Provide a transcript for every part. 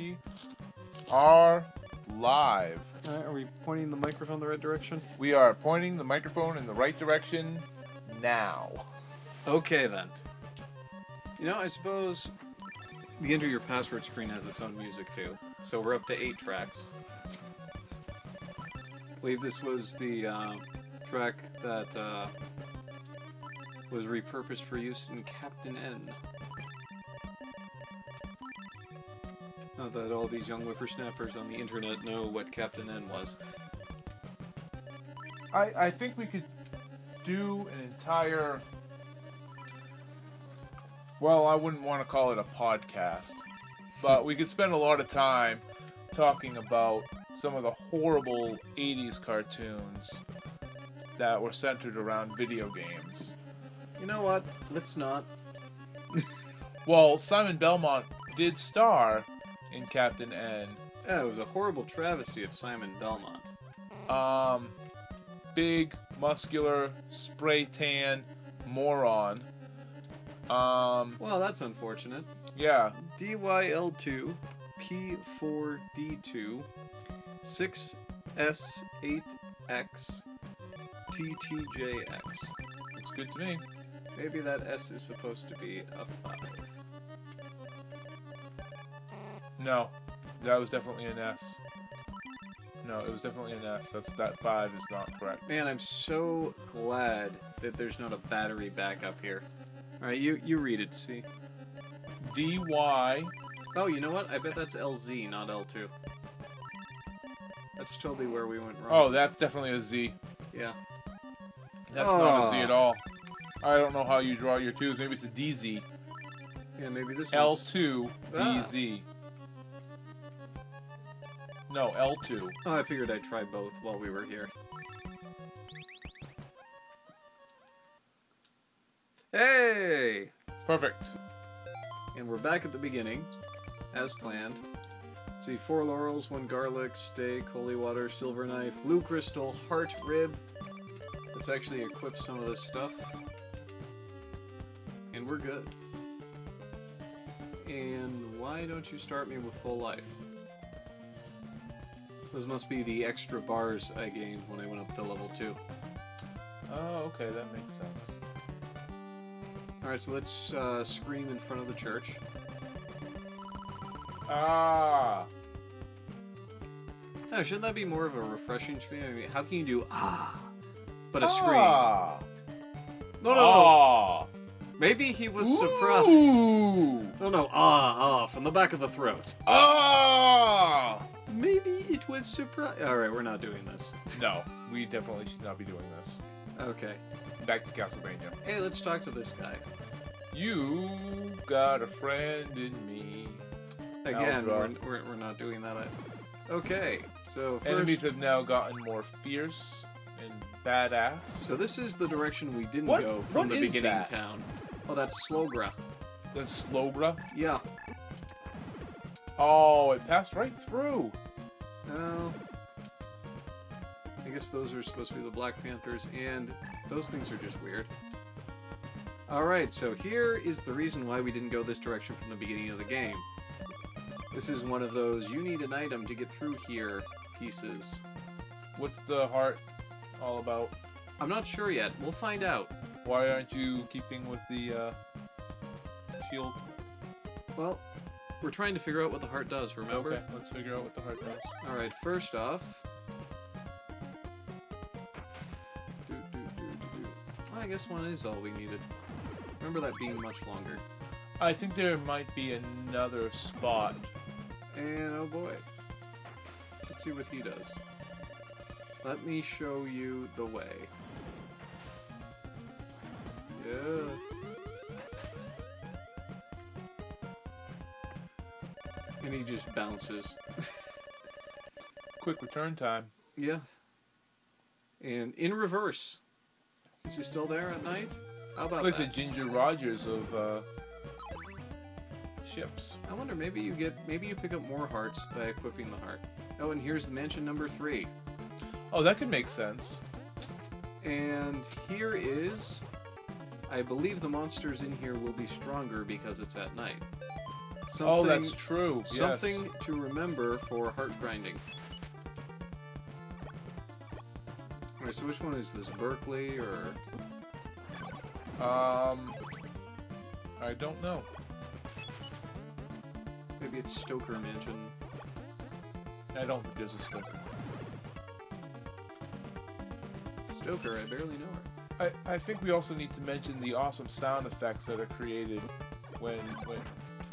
We are live. Alright, are we pointing the microphone in the right direction? We are pointing the microphone in the right direction now. Okay, then. You know, I suppose the enter your password screen has its own music, too. So we're up to 8 tracks. I believe this was the track that was repurposed for use in Captain N. Not that all these young whippersnappers on the internet know what Captain N was. I think we could do an entire... Well, I wouldn't want to call it a podcast, but we could spend a lot of time talking about some of the horrible 80s cartoons that were centered around video games. You know what? Let's not. Well, Simon Belmont did star in Captain N. Yeah, it was a horrible travesty of Simon Belmont. Big, muscular, spray tan moron. Well, that's unfortunate. Yeah. DYL2, P4D2, 6S8X, TTJX. Looks good to me. Maybe that S is supposed to be a 5. No, that was definitely an S. No, it was definitely an S. That 5 is not correct. Man, I'm so glad that there's not a battery backup here. Alright, you read it, see? DY. Oh, you know what? I bet that's LZ, not L2. That's totally where we went wrong. Oh, that's definitely a Z. Yeah. That's not a Z at all. I don't know how you draw your 2s. Maybe it's a DZ. Yeah, maybe this one's... L2, DZ. No, L2. Oh, I figured I'd try both while we were here. Hey! Perfect. And we're back at the beginning, as planned. Let's see, 4 laurels, 1 garlic, steak, holy water, silver knife, blue crystal, heart rib. Let's actually equip some of this stuff. And we're good. And why don't you start me with full life? Those must be the extra bars I gained when I went up to level 2. Oh, okay, that makes sense. Alright, so let's scream in front of the church. Ah! Oh, shouldn't that be more of a refreshing scream? I mean, how can you do ah, but a Ah! scream? No, no, Ah! no. Maybe he was Ooh! surprised. No, from the back of the throat. Ah! Maybe it was surprise. Alright, we're not doing this. No, we definitely should not be doing this. Okay. Back to Castlevania. Hey, let's talk to this guy. You've got a friend in me. Again, we're not doing that. Okay, so first... Enemies have now gotten more fierce and badass. So this is the direction we didn't What? go from What the is beginning that? town. Oh, that's Slogra. That's Slobra. Yeah. Oh, it passed right through. Oh. I guess those are supposed to be the Black Panthers, and those things are just weird. Alright, so here is the reason why we didn't go this direction from the beginning of the game. This is one of those, you need an item to get through here pieces. What's the heart all about? I'm not sure yet. We'll find out. Why aren't you keeping with the shield? Well, we're trying to figure out what the heart does, remember? Okay, let's figure out what the heart does. Alright, first off... I guess one is all we needed. Remember that being much longer. I think there might be another spot. And oh boy. Let's see what he does. Let me show you the way. Yeah. And he just bounces. Quick return time. Yeah. And in reverse. Is he still there at night? How about It's like that? the Ginger Rogers of ships. I wonder, maybe you pick up more hearts by equipping the heart. Oh, and here's the mansion number 3. Oh, that could make sense. And here is... I believe the monsters in here will be stronger because it's at night. Oh, that's true. Something Yes. to remember for heart grinding. Alright, so which one is this? Berkeley or... I don't know. Maybe it's Stoker Mansion. I don't think there's a Stoker. Stoker, I barely know her. I think we also need to mention the awesome sound effects that are created when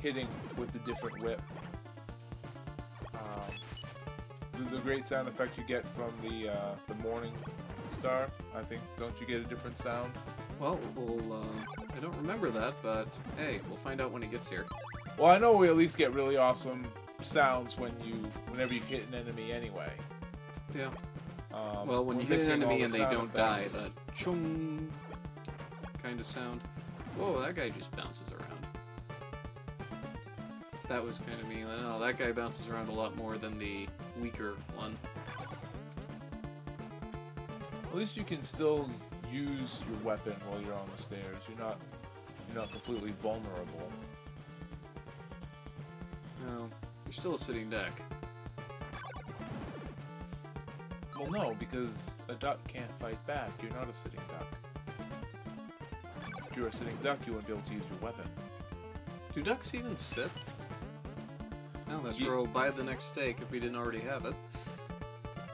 hitting with the different whip. The great sound effect you get from the Morning Star, I think, don't you get a different sound? Well, I don't remember that, but hey, we'll find out when it gets here. Well, I know we at least get really awesome sounds whenever you hit an enemy anyway. Yeah. Well, when we're you hit an missing all enemy the and they sound don't die, effects. that chung kind of sound. Whoa, that guy just bounces around. That was kind of mean. Oh, that guy bounces around a lot more than the weaker one. At least you can still use your weapon while you're on the stairs. You're not completely vulnerable. No, you're still a sitting duck. Well, no, because a duck can't fight back. You're not a sitting duck. If you were a sitting duck, you wouldn't be able to use your weapon. Do ducks even sit? No, that's Ye- where we'll buy the next steak if we didn't already have it.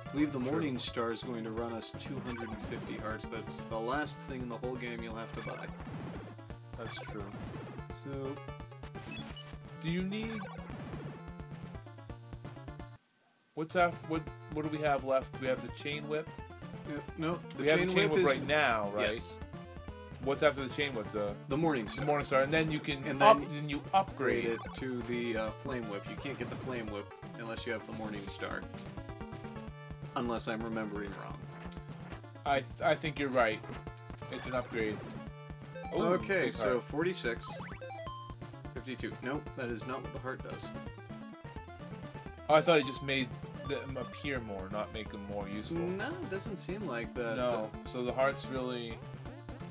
I believe the Morning Star is going to run us 250 hearts, but it's the last thing in the whole game you'll have to buy. That's true. So, Do you need... What do we have left? We have the chain whip. yeah, no, the We have chain the chain whip whip is right now, right? Yes, What's after the chain whip? the Morning The Star. Morning Star, and then you can And then then you upgrade Upgrade it to the Flame Whip. You can't get the Flame Whip unless you have the Morning Star. Unless I'm remembering wrong. I think you're right. It's an upgrade. Ooh, Okay, big so heart. 46. 52. Nope, that is not what the heart does. Oh, I thought it just made them appear more, not make them more useful. No, it doesn't seem like that. No, so the heart's really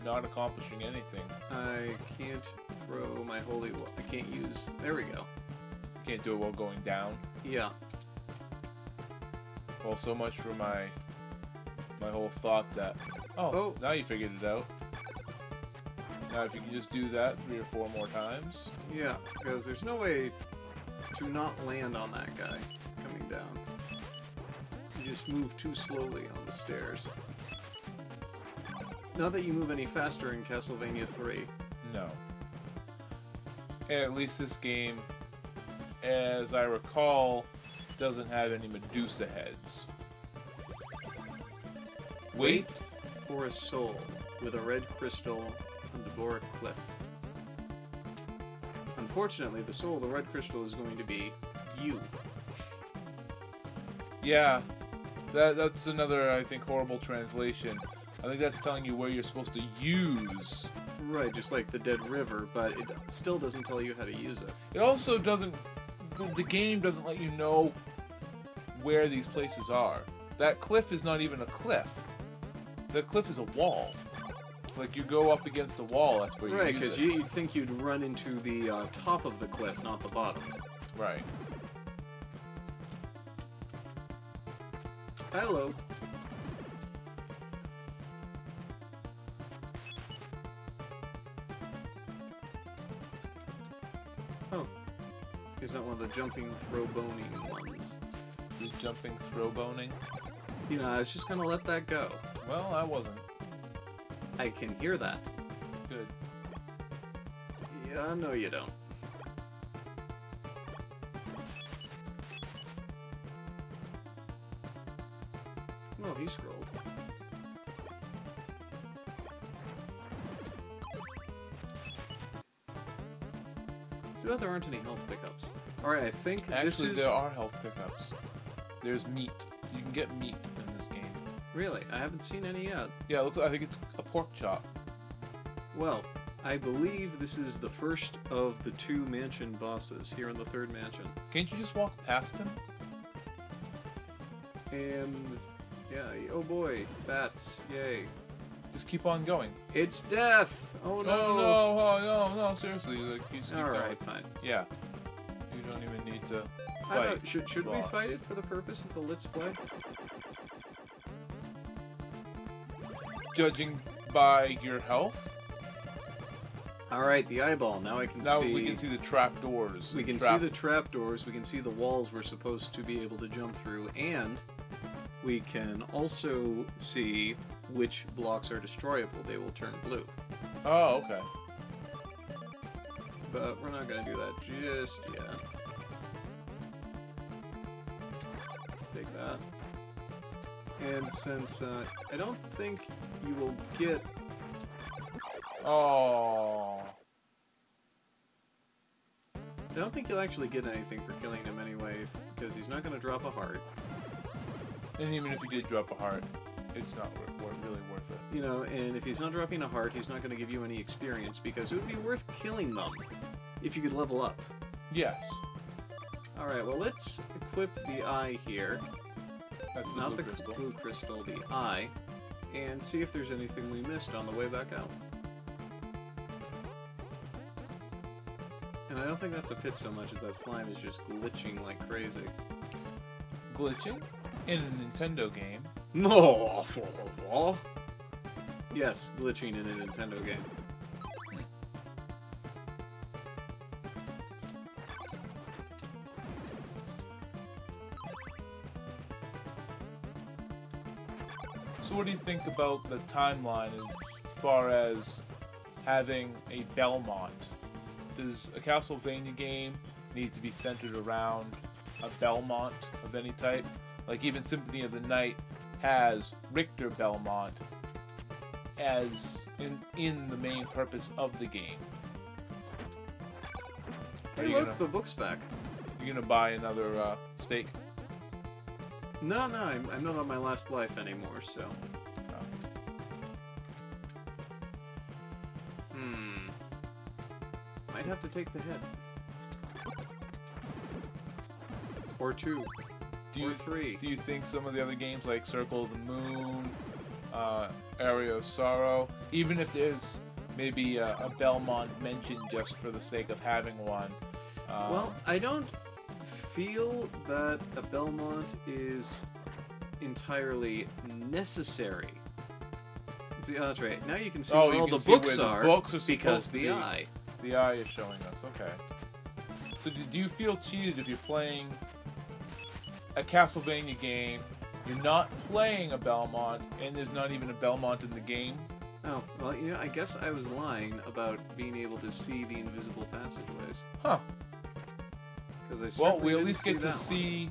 not accomplishing anything. I can't throw my holy... I can't use... There we go. Can't do it while going down. Yeah. Well, so much for my whole thought that... Oh, now you figured it out. Now if you can just do that 3 or 4 more times... Yeah, because there's no way to not land on that guy coming down. You just move too slowly on the stairs. Not that you move any faster in Castlevania 3. No. And at least this game, as I recall, doesn't have any Medusa heads. Wait. For a soul with a red crystal on Debora Cliff. Unfortunately, the soul of the red crystal is going to be you. Yeah, that's another, I think, horrible translation. I think that's telling you where you're supposed to use. Right, just like the Dead River, but it still doesn't tell you how to use it. It also doesn't... The game doesn't let you know where these places are. That cliff is not even a cliff. The cliff is a wall. Like, you go up against a wall, that's where you Right, use because it. you'd think you'd run into the top of the cliff, not the bottom. Right. Hello. Oh. Is that one of the jumping, throw-boning ones? The jumping, throw-boning. You know, I was just gonna let that go. Well, I wasn't. I can hear that. Good. Yeah, no you don't. Well, he scrolled. Too bad there aren't any health pickups. Alright, I think Actually, this is... there are health pickups. There's meat. You can get meat in this game. Really? I haven't seen any yet. Yeah, I think it's a pork chop. Well, I believe this is the first of the 2 mansion bosses here in the 3rd mansion. Can't you just walk past him? And... yeah, oh boy, bats, yay. Just keep on going. It's death! Oh no! Oh no, oh no, seriously, like, you just keep going. Alright, fine. Yeah. to I don't know. fight. Should we boss. fight it for the purpose of the Let's Play? Judging by your health, Alright, the eyeball. Now I can now see... we can see the trapdoors. We can see the trapdoors, we can see the walls we're supposed to be able to jump through, and we can also see which blocks are destroyable. They will turn blue. Oh, okay. But we're not going to do that just yet. Take that. And since I don't think you will get... Oh. I don't think you'll actually get anything for killing him anyway, because he's not going to drop a heart. And even if you did drop a heart, it's not really worth it. You know, and if he's not dropping a heart, he's not going to give you any experience, because it would be worth killing them if you could level up. Yes. Alright, well let's equip the eye here. That's the Not blue the crystal. blue crystal, the eye. And see if there's anything we missed on the way back out. And I don't think that's a pit so much as that slime is just glitching like crazy. Glitching? In a Nintendo game. No. Yes, glitching in a Nintendo game. So what do you think about the timeline as far as having a Belmont? Does a Castlevania game need to be centered around a Belmont of any type? Like even Symphony of the Night has Richter Belmont as in the main purpose of the game. Hey, look, the book's back. You gonna buy another steak? No, I'm not on my last life anymore, so... Might have to take the head. Or two. Or three. Do you think some of the other games like Circle of the Moon, Area of Sorrow, even if there's maybe a Belmont mentioned just for the sake of having one? Well, I don't feel that a Belmont is entirely necessary. See, oh, that's right. Now you can see where all the books are, because the eye. The eye is showing us, okay. So do you feel cheated if you're playing a Castlevania game, you're not playing a Belmont, and there's not even a Belmont in the game? Oh, well, you know, I guess I was lying about being able to see the invisible passageways. Huh. Because I Well, we at didn't least get to that see...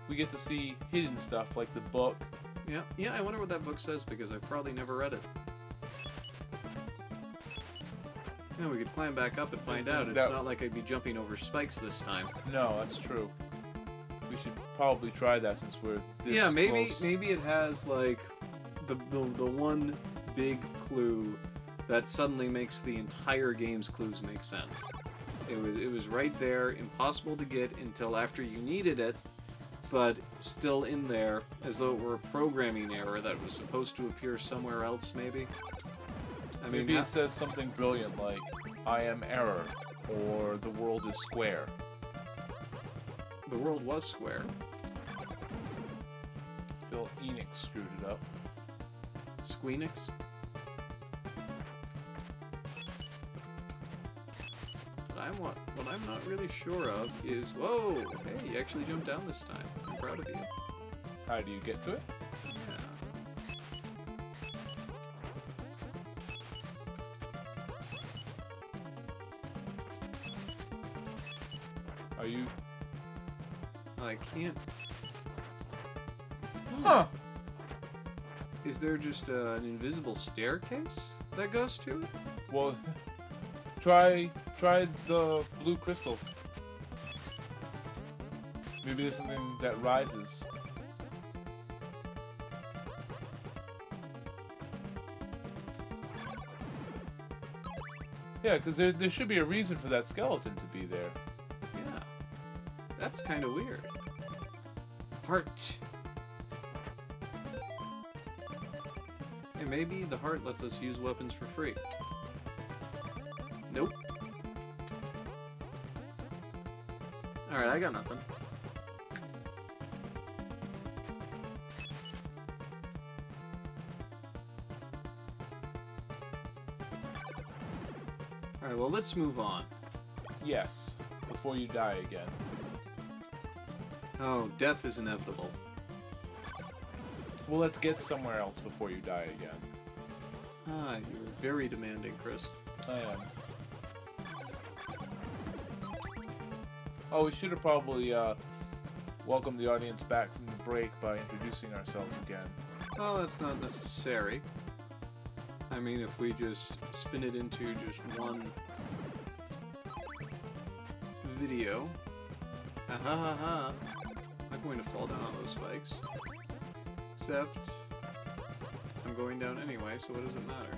We get to see hidden stuff, like the book. Yeah, I wonder what that book says, because I've probably never read it. Yeah, we could climb back up and find out. It's not like I'd be jumping over spikes this time. No, that's true. We should probably try that since we're this Yeah, maybe close. maybe it has like the one big clue that suddenly makes the entire game's clues make sense. It was right there, impossible to get until after you needed it, but still in there, as though it were a programming error that was supposed to appear somewhere else, maybe? I mean, maybe it says something brilliant like, I am error, or the world is square. The world was square. Still Enix screwed it up. Squeenix? What I'm not really sure of is... Whoa! Hey, you actually jumped down this time. I'm proud of you. How do you get to it? Yeah. Are you... I can't... Huh! Is there just an invisible staircase that goes to it? Well, try the blue crystal. Maybe there's something that rises. Yeah, because there should be a reason for that skeleton to be there. Yeah. That's kind of weird. Heart. And maybe the heart lets us use weapons for free. Nope. Alright, I got nothing. Alright, well, let's move on. Yes, before you die again. Oh, death is inevitable. Well, let's get somewhere else before you die again. Ah, you're very demanding, Chris. I am. Oh, we should have probably welcomed the audience back from the break by introducing ourselves again. Well, that's not necessary. I mean, if we just spin it into just one video. Ah ha ha ha. I'm going to fall down on those spikes. Except, I'm going down anyway, so what does it matter?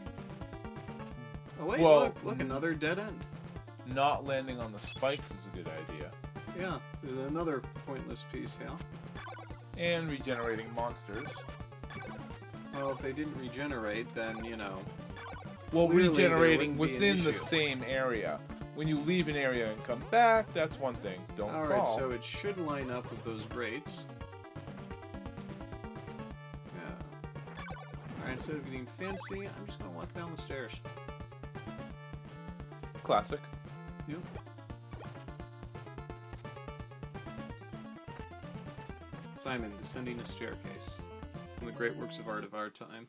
Oh wait, well, look, another dead end. Not landing on the spikes is a good idea. Yeah, there's another pointless piece, yeah. And regenerating monsters. Well, if they didn't regenerate, then, you know... Well, clearly regenerating there wouldn't be an within the issue. same area. When you leave an area and come back, that's one thing. Don't fall. Alright, so it should line up with those grates. Yeah. Alright, instead of getting fancy, I'm just gonna walk down the stairs. Classic. Yep. Simon descending a staircase. One of the great works of art of our time.